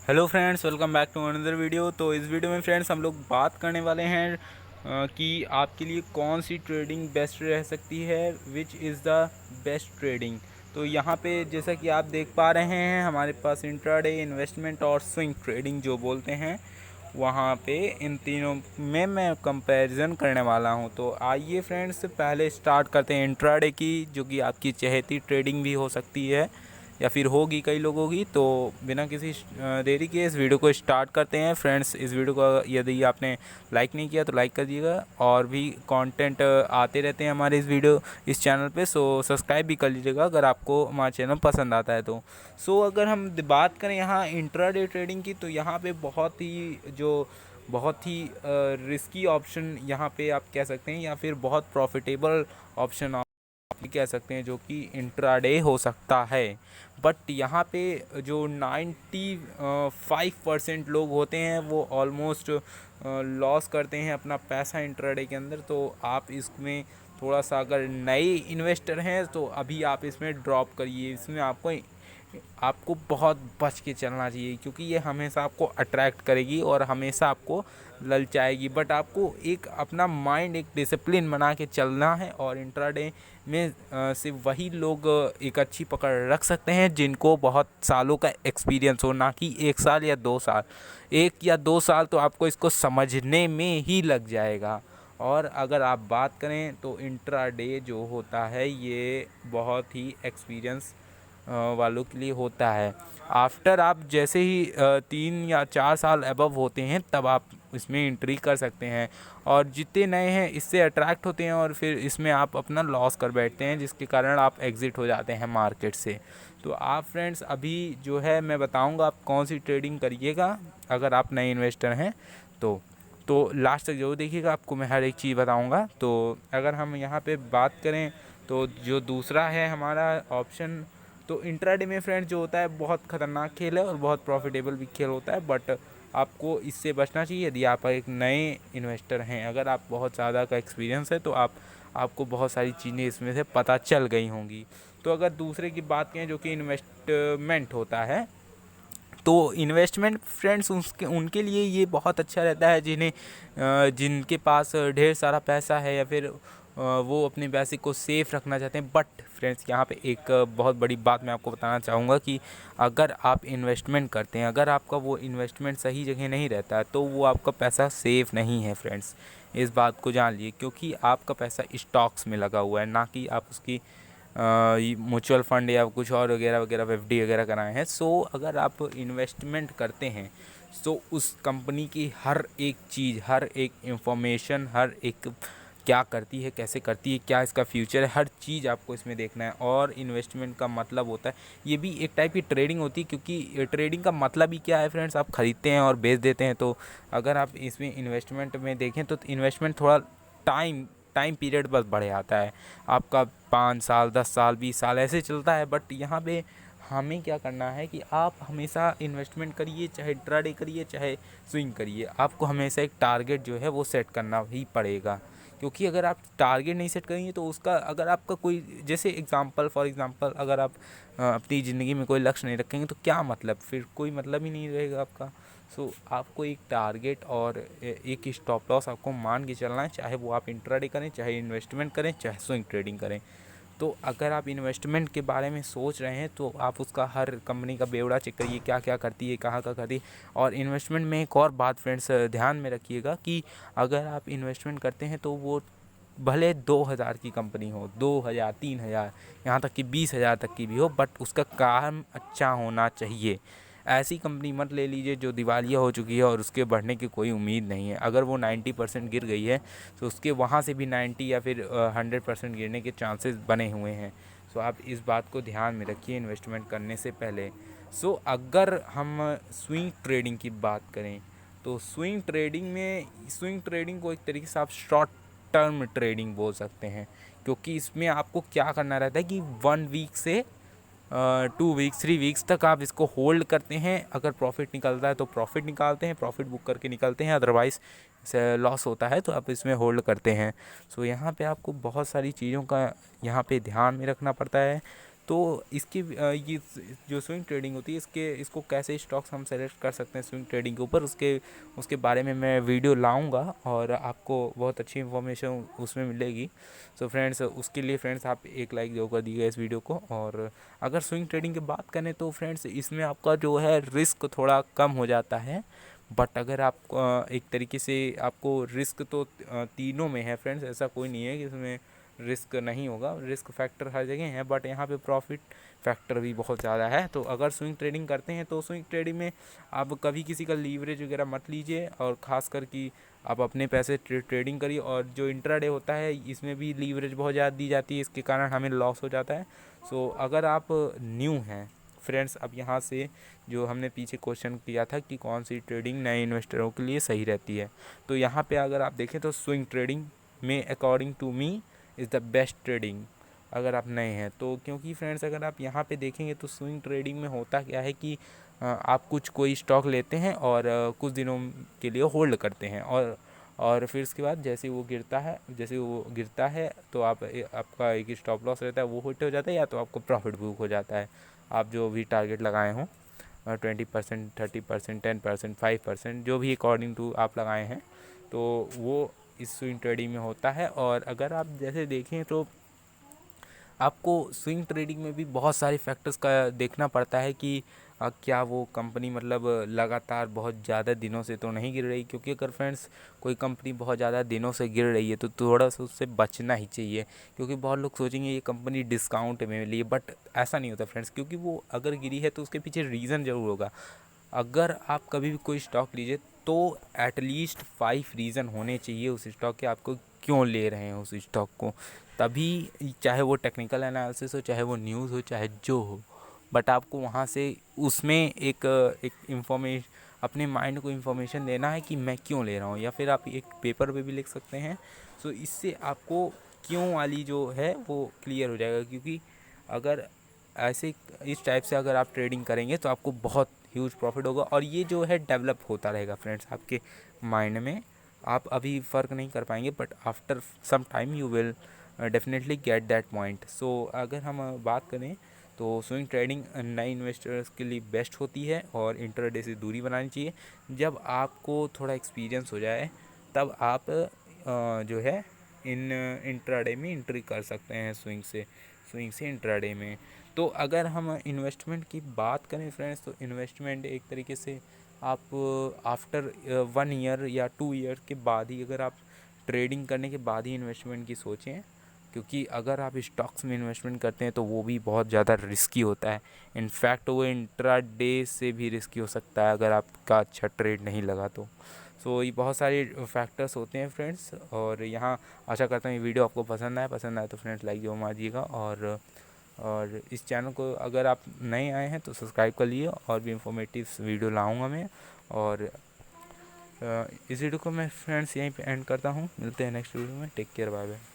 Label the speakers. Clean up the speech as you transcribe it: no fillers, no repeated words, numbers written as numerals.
Speaker 1: Hello friends, welcome back to another video. तो इस video में फ्रेंड्स हम लोग बात करने वाले हैं कि आपके लिए कौन सी ट्रेडिंग बेस्ट रह सकती है, which is the best trading. तो यहाँ पे जैसा कि आप देख पा रहे हैं हमारे पास इंट्राडे, इन्वेस्टमेंट और स्विंग ट्रेडिंग जो बोलते हैं, वहाँ पे इन तीनों में मैं कंपैरिजन करने वाला हूँ। तो आइए फ्रेंड्स पहले स्टार्ट करते हैं इंट्राडे की, जो कि आपकी चहेती ट्रेडिंग भी हो सकती है या फिर होगी कई लोगों की। तो बिना किसी देरी के इस वीडियो को स्टार्ट करते हैं फ्रेंड्स। इस वीडियो को यदि आपने लाइक नहीं किया तो लाइक कर दीजिएगा, और भी कंटेंट आते रहते हैं हमारे इस चैनल पे, सो सब्सक्राइब भी कर लीजिएगा अगर आपको हमारा चैनल पसंद आता है तो। सो अगर हम बात करें यहाँ इंट्राडे ट्रेडिंग की, तो यहाँ पे बहुत ही रिस्की ऑप्शन यहाँ पे आप कह सकते हैं, या फिर बहुत प्रॉफिटेबल ऑप्शन कह सकते हैं, जो कि इंट्राडे हो सकता है। बट यहाँ पे जो 95% लोग होते हैं वो ऑलमोस्ट लॉस करते हैं अपना पैसा इंट्राडे के अंदर। तो आप इसमें थोड़ा सा अगर नए इन्वेस्टर हैं तो अभी आप इसमें ड्रॉप करिए। इसमें आपको बहुत बच के चलना चाहिए, क्योंकि ये हमेशा आपको अट्रैक्ट करेगी और हमेशा आपको ललचाएगी। बट आपको एक अपना माइंड, एक डिसिप्लिन बना के चलना है, और इंट्राडे में सिर्फ वही लोग एक अच्छी पकड़ रख सकते हैं जिनको बहुत सालों का एक्सपीरियंस हो, ना कि 1 साल या 2 साल। 1 या 2 साल तो आपको इसको समझने में ही लग जाएगा। और अगर आप बात करें तो इंट्राडे जो होता है ये बहुत ही एक्सपीरियंस वालों के लिए होता है। आफ्टर आप जैसे ही 3 या 4 साल अबव होते हैं तब आप इसमें एंट्री कर सकते हैं, और जितने नए हैं इससे अट्रैक्ट होते हैं और फिर इसमें आप अपना लॉस कर बैठते हैं, जिसके कारण आप एग्ज़िट हो जाते हैं मार्केट से। तो आप फ्रेंड्स अभी जो है मैं बताऊंगा आप कौन सी ट्रेडिंग करिएगा अगर आप नए इन्वेस्टर हैं तो लास्ट तक जरूर देखिएगा, आपको मैं हर एक चीज़ बताऊंगा। तो अगर हम यहाँ पे बात करें तो जो दूसरा है हमारा ऑप्शन, तो इंट्राडे में फ्रेंड्स जो होता है बहुत ख़तरनाक खेल है और बहुत प्रॉफिटेबल भी खेल होता है। बट आपको इससे बचना चाहिए यदि आप एक नए इन्वेस्टर हैं। अगर आप बहुत ज़्यादा का एक्सपीरियंस है तो आपको बहुत सारी चीज़ें इसमें से पता चल गई होंगी। तो अगर दूसरे की बात करें जो कि इन्वेस्टमेंट होता है, तो इन्वेस्टमेंट फ्रेंड्स उनके लिए ये बहुत अच्छा रहता है जिनके पास ढेर सारा पैसा है, या फिर वो अपने पैसे को सेफ रखना चाहते हैं। बट फ्रेंड्स यहाँ पे एक बहुत बड़ी बात मैं आपको बताना चाहूँगा कि अगर आप इन्वेस्टमेंट करते हैं, अगर आपका वो इन्वेस्टमेंट सही जगह नहीं रहता है, तो वो आपका पैसा सेफ नहीं है फ्रेंड्स। इस बात को जान लिए, क्योंकि आपका पैसा स्टॉक्स में लगा हुआ है, ना कि आप उसकी म्यूचुअल फंड या कुछ और वगैरह वगैरह एफडी वगैरह कराए हैं। सो अगर आप इन्वेस्टमेंट करते हैं तो उस कंपनी की हर एक चीज़, हर एक इंफॉर्मेशन, हर एक क्या करती है, कैसे करती है, क्या इसका फ्यूचर है, हर चीज़ आपको इसमें देखना है। और इन्वेस्टमेंट का मतलब होता है, ये भी एक टाइप की ट्रेडिंग होती है, क्योंकि ट्रेडिंग का मतलब ही क्या है फ्रेंड्स, आप खरीदते हैं और बेच देते हैं। तो अगर आप इसमें इन्वेस्टमेंट में देखें तो इन्वेस्टमेंट थोड़ा टाइम टाइम पीरियड बस बढ़े आता है आपका, 5 साल 10 साल 20 साल ऐसे चलता है। बट यहाँ पे हमें क्या करना है कि आप हमेशा इन्वेस्टमेंट करिए, चाहे इंट्राडे करिए चाहे स्विंग करिए, आपको हमेशा एक टारगेट जो है वो सेट करना ही पड़ेगा। क्योंकि अगर आप टारगेट नहीं सेट करेंगे तो उसका, अगर आपका कोई जैसे फॉर एग्जांपल अगर आप अपनी ज़िंदगी में कोई लक्ष्य नहीं रखेंगे तो क्या मतलब, फिर कोई मतलब ही नहीं रहेगा आपका। सो आपको एक टारगेट और एक स्टॉप लॉस आपको मान के चलना है, चाहे वो आप इंट्राडे करें, चाहे इन्वेस्टमेंट करें, चाहे स्विंग ट्रेडिंग करें। तो अगर आप इन्वेस्टमेंट के बारे में सोच रहे हैं तो आप उसका हर कंपनी का ब्यौरा चेक करिए, क्या क्या करती है, कहाँ कहाँ करती है। और इन्वेस्टमेंट में एक और बात फ्रेंड्स ध्यान में रखिएगा कि अगर आप इन्वेस्टमेंट करते हैं तो वो भले 2,000 की कंपनी हो, 2,000 3,000 यहाँ तक कि 20,000 तक की भी हो, बट उसका काम अच्छा होना चाहिए। ऐसी कंपनी मत ले लीजिए जो दिवालिया हो चुकी है और उसके बढ़ने की कोई उम्मीद नहीं है। अगर वो 90% गिर गई है तो उसके वहाँ से भी 90 या फिर 100% गिरने के चांसेस बने हुए हैं। सो आप इस बात को ध्यान में रखिए इन्वेस्टमेंट करने से पहले। सो अगर हम स्विंग ट्रेडिंग की बात करें तो स्विंग ट्रेडिंग को एक तरीके से आप शॉर्ट टर्म ट्रेडिंग बोल सकते हैं, क्योंकि इसमें आपको क्या करना रहता है कि 1 वीक से 2 वीक्स 3 वीक्स तक आप इसको होल्ड करते हैं। अगर प्रॉफिट निकलता है तो प्रॉफिट निकालते हैं, प्रॉफिट बुक करके निकलते हैं, अदरवाइज़ से लॉस होता है तो आप इसमें होल्ड करते हैं। सो यहाँ पे आपको बहुत सारी चीज़ों का यहाँ पे ध्यान में रखना पड़ता है। तो इसकी ये जो स्विंग ट्रेडिंग होती है इसको कैसे स्टॉक्स हम सेलेक्ट कर सकते हैं स्विंग ट्रेडिंग के ऊपर, उसके बारे में मैं वीडियो लाऊंगा और आपको बहुत अच्छी इन्फॉर्मेशन उसमें मिलेगी। सो फ्रेंड्स, उसके लिए फ्रेंड्स आप एक लाइक जरूर कर दीजिएगा इस वीडियो को। और अगर स्विंग ट्रेडिंग की बात करें तो फ्रेंड्स इसमें आपका जो है रिस्क थोड़ा कम हो जाता है। बट अगर आप एक तरीके से आपको रिस्क तो तीनों में है फ्रेंड्स, ऐसा कोई नहीं है कि इसमें रिस्क नहीं होगा, रिस्क फैक्टर हर जगह है, बट यहाँ पे प्रॉफिट फैक्टर भी बहुत ज़्यादा है। तो अगर स्विंग ट्रेडिंग करते हैं तो स्विंग ट्रेडिंग में आप कभी किसी का लीवरेज वगैरह मत लीजिए, और ख़ास कर कि आप अपने पैसे ट्रेडिंग करिए। और जो इंट्राडे होता है इसमें भी लीवरेज बहुत ज़्यादा दी जाती है, इसके कारण हमें लॉस हो जाता है। सो अगर आप न्यू हैं फ्रेंड्स, अब यहाँ से जो हमने पीछे क्वेश्चन किया था कि कौन सी ट्रेडिंग नए इन्वेस्टरों के लिए सही रहती है, तो यहाँ पे अगर आप देखें तो स्विंग ट्रेडिंग में according to me is the best trading अगर आप नए हैं तो। क्योंकि फ्रेंड्स अगर आप यहाँ पे देखेंगे तो स्विंग ट्रेडिंग में होता क्या है कि आप कोई स्टॉक लेते हैं और कुछ दिनों के लिए होल्ड करते हैं, और फिर उसके बाद जैसे वो गिरता है तो आपका एक स्टॉप लॉस रहता है, वो हिट हो जाता है, या तो आपको प्रॉफिट बुक हो जाता है। आप जो भी टारगेट लगाए हों 20%, 30%, 10%, 5%, जो भी अकॉर्डिंग टू आप लगाए हैं, तो वो इस स्विंग ट्रेडिंग में होता है। और अगर आप जैसे देखें तो आपको स्विंग ट्रेडिंग में भी बहुत सारे फैक्टर्स का देखना पड़ता है कि क्या वो कंपनी मतलब लगातार बहुत ज़्यादा दिनों से तो नहीं गिर रही, क्योंकि अगर फ्रेंड्स कोई कंपनी बहुत ज़्यादा दिनों से गिर रही है तो थोड़ा सा उससे बचना ही चाहिए। क्योंकि बहुत लोग सोचेंगे ये कंपनी डिस्काउंट में मिली है, बट ऐसा नहीं होता फ्रेंड्स, क्योंकि वो अगर गिरी है तो उसके पीछे रीज़न ज़रूर होगा। अगर आप कभी भी कोई स्टॉक लीजिए तो एटलीस्ट 5 रीज़न होने चाहिए उस स्टॉक के, आपको क्यों ले रहे हैं उस स्टॉक को, तभी चाहे वो टेक्निकल एनालिसिस हो, चाहे वो न्यूज़ हो, चाहे जो हो, बट आपको वहाँ से उसमें एक इंफॉर्मेशन अपने माइंड को इंफॉर्मेशन देना है कि मैं क्यों ले रहा हूँ, या फिर आप एक पेपर पे भी लिख सकते हैं। सो इससे आपको क्यों वाली जो है वो क्लियर हो जाएगा। क्योंकि अगर ऐसे इस टाइप से अगर आप ट्रेडिंग करेंगे तो आपको बहुत ह्यूज प्रॉफिट होगा, और ये जो है डेवलप होता रहेगा फ्रेंड्स आपके माइंड में। आप अभी फ़र्क नहीं कर पाएंगे, but after some time you will definitely get that point. So अगर हम बात करें तो स्विंग ट्रेडिंग नए इन्वेस्टर्स के लिए बेस्ट होती है, और इंटरडे से दूरी बनानी चाहिए। जब आपको थोड़ा एक्सपीरियंस हो जाए तब आप जो है इन इंट्राडे में एंट्री कर सकते हैं स्विंग से इंट्राडे में। तो अगर हम इन्वेस्टमेंट की बात करें फ्रेंड्स, तो इन्वेस्टमेंट एक तरीके से आप आफ्टर 1 ईयर या 2 ईयर के बाद ही, अगर आप ट्रेडिंग करने के बाद ही इन्वेस्टमेंट की सोचें। क्योंकि अगर आप स्टॉक्स में इन्वेस्टमेंट करते हैं तो वो भी बहुत ज़्यादा रिस्की होता है। इनफैक्ट वो इंट्राडे से भी रिस्की हो सकता है अगर आपका अच्छा ट्रेड नहीं लगा तो। सो ये बहुत सारे फैक्टर्स होते हैं फ्रेंड्स। और यहाँ आशा करता हूँ ये वीडियो आपको पसंद आए तो फ्रेंड्स लाइक जरूर मारिएगा। और इस चैनल को अगर आप नए आए हैं तो सब्सक्राइब कर लिए, और भी इंफॉर्मेटिव वीडियो लाऊंगा मैं। और इस वीडियो को मैं फ्रेंड्स यहीं पे एंड करता हूँ, मिलते हैं नेक्स्ट वीडियो में। Take care, bye bye.